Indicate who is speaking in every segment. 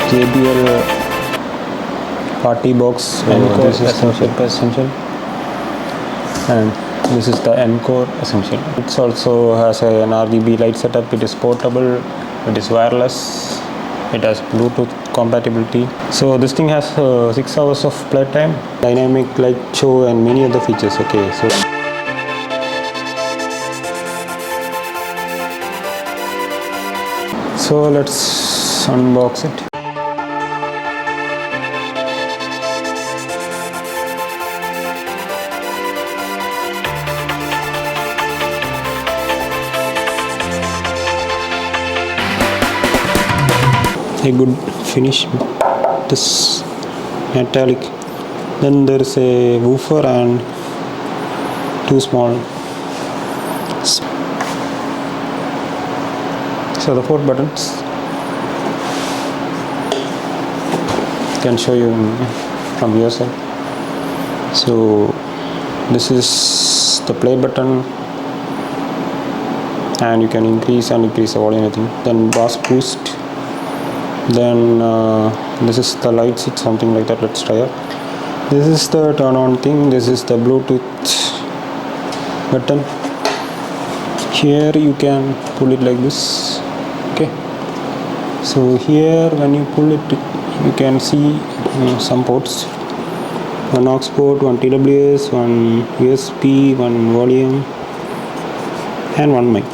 Speaker 1: JBL Party Box Encore Essential, and this is the Encore Essential. It also has an RGB light setup. It is portable, it is wireless, it has Bluetooth compatibility. So this thing has 6 hours of playtime, dynamic light show, and many other features. Okay, so let's unbox it. A good finish, this metallic. Then there is a woofer and two small. So the 4 buttons. Can show you from your side. So this is the play button, and you can increase and decrease the volume, I think. Then bass boost. Then this is the light switch, something like that. Let's try it. This is the turn on thing. This is the Bluetooth button. Here you can pull it like this. Okay, so here when you pull it, you can see some ports: one aux port, one TWS, one USB, one volume, and one mic.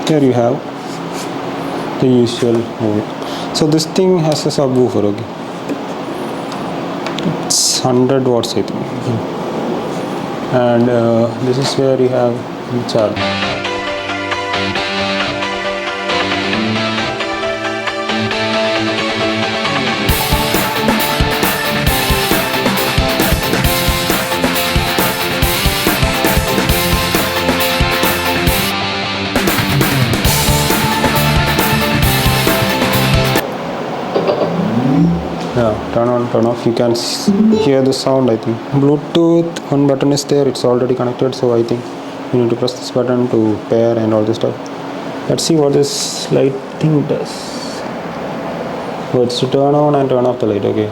Speaker 1: Here you have the usual hole. So this thing has a subwoofer. Okay, it's 100 watts, I think. And this is where you have the charge. Yeah, turn on, turn off. You can hear the sound, I think. Bluetooth, one button is there, it's already connected, so I think you need to press this button to pair and all this stuff. Let's see what this light thing does. Oh, it's to turn on and turn off the light. Okay.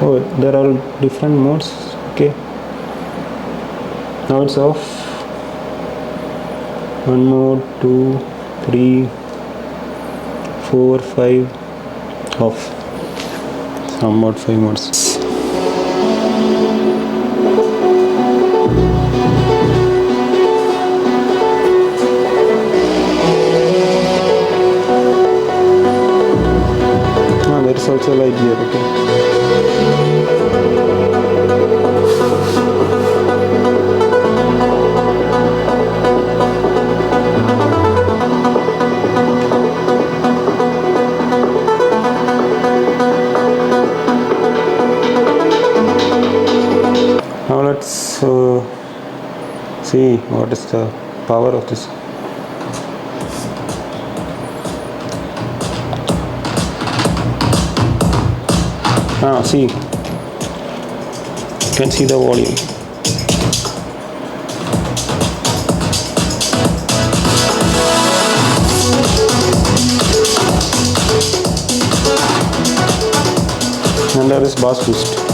Speaker 1: Oh, there are different modes. Okay. Now it's off. 1 mode, 2, 3, 4, 5, off. Some mod 5 modes. There is also light here. Okay. Now let's see what is the power of this. See, you can see the volume. And there is bass boost.